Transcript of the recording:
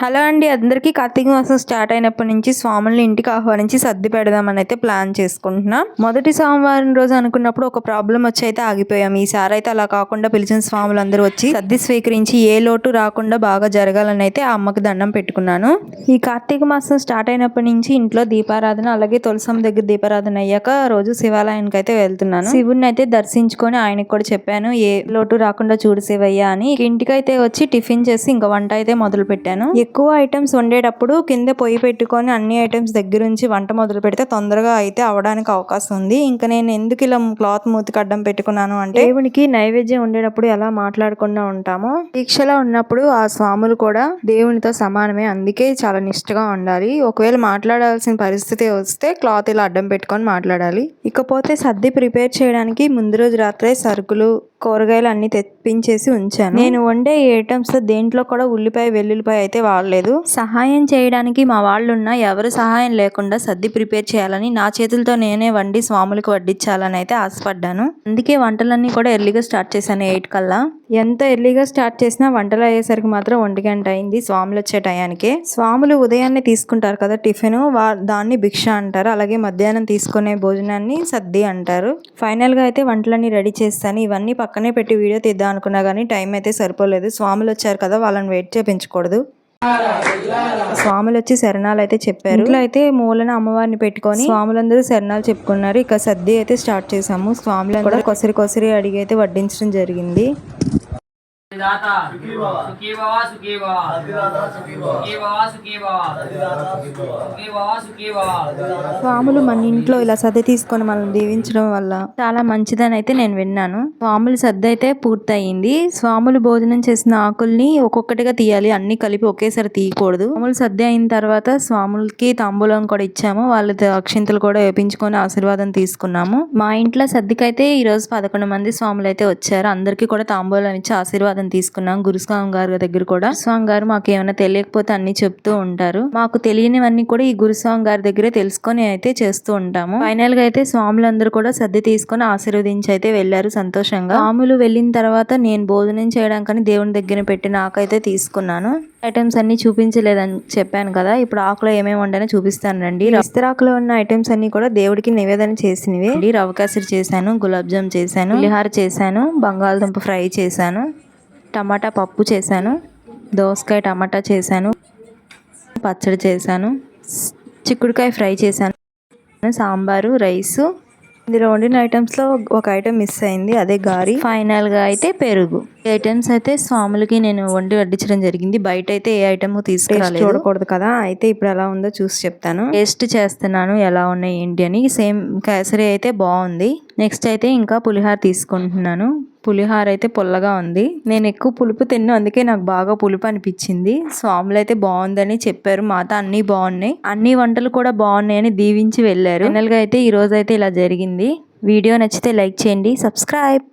Hello అండి, అందరికీ కార్తీక మాసం స్టార్ట్ అయినప్పటి నుంచి స్వాముల్ని ఇంటికి ఆహ్వానించి సర్ది పెడదామని అయితే ప్లాన్ చేసుకుంటున్నాం. మొదటి సోమవారం రోజు అనుకున్నప్పుడు ఒక ప్రాబ్లం వచ్చి అయితే ఆగిపోయాం. ఈసారి అయితే అలా కాకుండా పిలిచిన స్వాములందరూ వచ్చి సర్ది స్వీకరించి ఏ లోటు రాకుండా బాగా జరగాలని అయితే ఆ అమ్మకి దండం పెట్టుకున్నాను. ఈ కార్తీక మాసం స్టార్ట్ అయినప్పటి నుంచి ఇంట్లో దీపారాధన, అలాగే తులసమ్మ దగ్గర దీపారాధన అయ్యాక రోజు శివాలయానికి అయితే వెళ్తున్నాను. శివుడిని అయితే దర్శించుకొని ఆయనకు కూడా చెప్పాను, ఏ లోటు రాకుండా చూడు శివయ్య అని. ఇంటికైతే వచ్చి టిఫిన్ చేసి ఇంకా వంట అయితే మొదలు పెట్టాను. ఎక్కువ ఐటమ్స్ వండేటప్పుడు కింద పొయ్యి పెట్టుకొని అన్ని ఐటమ్స్ దగ్గరుంచి వంట మొదలు పెడితే తొందరగా అయితే అవడానికి అవకాశం ఉంది. ఇంకా నేను ఎందుకు ఇలా క్లాత్ మూతికి అడ్డం పెట్టుకున్నాను అంటే, దేవునికి నైవేద్యం ఉండేటప్పుడు ఎలా మాట్లాడకుండా ఉంటామో దీక్షలో ఉన్నప్పుడు ఆ స్వాములు కూడా దేవునితో సమానమే. అందుకే చాలా నిష్ఠగా ఉండాలి. ఒకవేళ మాట్లాడాల్సిన పరిస్థితి వస్తే క్లాత్ ఇలా అడ్డం పెట్టుకొని మాట్లాడాలి. ఇకపోతే సర్ది ప్రిపేర్ చేయడానికి ముందు రోజు రాత్రే సరుకులు, కూరగాయలు అన్ని తెప్పించేసి ఉంచాను. నేను వండే ఐటమ్స్ దేంట్లో కూడా ఉల్లిపాయ, వెల్లుల్లిపాయ అయితే వాడలేదు. సహాయం చేయడానికి మా వాళ్ళున్నా ఎవరు సహాయం లేకుండా సర్ది ప్రిపేర్ చేయాలని, నా చేతులతో నేనే వండి స్వాములకు వడ్డించాలని అయితే ఆశపడ్డాను. అందుకే వంటలన్నీ కూడా ఎర్లీగా స్టార్ట్ చేశాను. 8 కల్లా. ఎంత ఎర్లీగా స్టార్ట్ చేసినా వంటలు అయ్యేసరికి మాత్రం 1 గంట అయింది. స్వాములు వచ్చే టయానికే. స్వాములు ఉదయాన్నే తీసుకుంటారు కదా టిఫిన్, దాన్ని భిక్ష అంటారు. అలాగే మధ్యాహ్నం తీసుకునే భోజనాన్ని సద్ది అంటారు. ఫైనల్ గా అయితే వంటలన్నీ రెడీ చేస్తాను. ఇవన్నీ పక్కనే పెట్టి వీడియో తీద్దాం అనుకున్నా కానీ టైం అయితే సరిపోలేదు. స్వాములు వచ్చారు కదా, వాళ్ళని వెయిట్ చేయించకూడదు. స్వాములు వచ్చి శరణాలు అయితే చెప్పారు. ఇంట్లో అయితే మూలన అమ్మవారిని పెట్టుకొని స్వాములందరూ శరణాలు చెప్పుకున్నారు. ఇక సద్ది అయితే స్టార్ట్ చేసాము. స్వాములను కూడా కొసరి అడిగి అయితే వడ్డించడం జరిగింది. స్వాములు మన ఇంట్లో ఇలా సర్ది తీసుకొని మనం దీవించడం వల్ల చాలా మంచిదని అయితే నేను విన్నాను. స్వాములు సర్ది అయితే పూర్తయింది. స్వాములు భోజనం చేసిన ఆకుల్ని ఒక్కొక్కటిగా తీయాలి, అన్ని కలిపి ఒకేసారి తీయకూడదు. స్వాములు సర్ది అయిన తర్వాత స్వాములకి తాంబూలం కూడా ఇచ్చాము. వాళ్ళ అక్షింతలు కూడా వేపించుకొని ఆశీర్వాదం తీసుకున్నాము. మా ఇంట్లో సర్దికైతే ఈ రోజు 11 మంది స్వాములు అయితే వచ్చారు. అందరికీ కూడా తాంబూలం ఇచ్చి ఆశీర్వాదం తీసుకున్నాం. గురుస్వామి గారి దగ్గర కూడా స్వామి గారు మాకు ఏమైనా తెలియకపోతే అన్ని చెప్తూ ఉంటారు. మాకు తెలియనివన్నీ కూడా ఈ గురుస్వామి గారి దగ్గరే తెలుసుకొని అయితే చేస్తూ ఉంటాము. ఫైనల్ గా అయితే స్వాములందరూ కూడా సర్ది తీసుకొని ఆశీర్వదించి అయితే వెళ్లారు సంతోషంగా. స్వాములు వెళ్ళిన తర్వాత నేను భోజనం చేయడానికని దేవుని దగ్గర పెట్టి నాకైతే తీసుకున్నాను. ఐటమ్స్ అన్ని చూపించలేదని చెప్పాను కదా, ఇప్పుడు ఆకులో ఏమేమి వండానో చూపిస్తాను రండి. ఇస్తరాకులో ఉన్న ఐటమ్స్ అన్ని కూడా దేవుడికి నివేదన చేసినవి. రవ్వ కేసరి చేశాను, గులాబ్ జామ్ చేశాను, పులిహార చేశాను, బంగాళదుంప ఫ్రై చేశాను, టమాటా పప్పు చేశాను, దోసకాయ టమాటా చేశాను, పచ్చడి చేశాను, చిక్కుడుకాయ ఫ్రై చేశాను, సాంబారు, రైసు. ఇందులో వండిన ఐటమ్స్లో ఒక ఐటమ్ మిస్ అయింది, అదే గారి. ఫైనల్ గా అయితే పెరుగు. ఈ ఐటమ్స్ అయితే స్వాములకి నేను వండి వడ్డించడం జరిగింది. బయట అయితే ఏ ఐటమ్ తీసుకురాలేదు, చూడకూడదు కదా. అయితే ఇప్పుడు ఎలా ఉందో చూసి చెప్తాను. టేస్ట్ చేస్తున్నాను ఎలా ఉన్నాయి ఏంటి అని. సేమ్ కేసరి అయితే బాగుంది. నెక్స్ట్ అయితే ఇంకా పులిహార తీసుకుంటున్నాను. పులిహార అయితే పుల్లగా ఉంది. నేను ఎక్కువ పులుపు తిన్నాను, అందుకే నాకు బాగా పులుపు అనిపించింది. స్వాములు అయితే బాగుందని చెప్పారు. మాత అన్ని బాగున్నాయి, అన్ని వంటలు కూడా బాగున్నాయని దీవించి వెళ్ళారు. ఫైనల్ గా అయితే ఈ రోజు అయితే ఇలా జరిగింది. వీడియో నచ్చితే లైక్ చేయండి, సబ్స్క్రైబ్.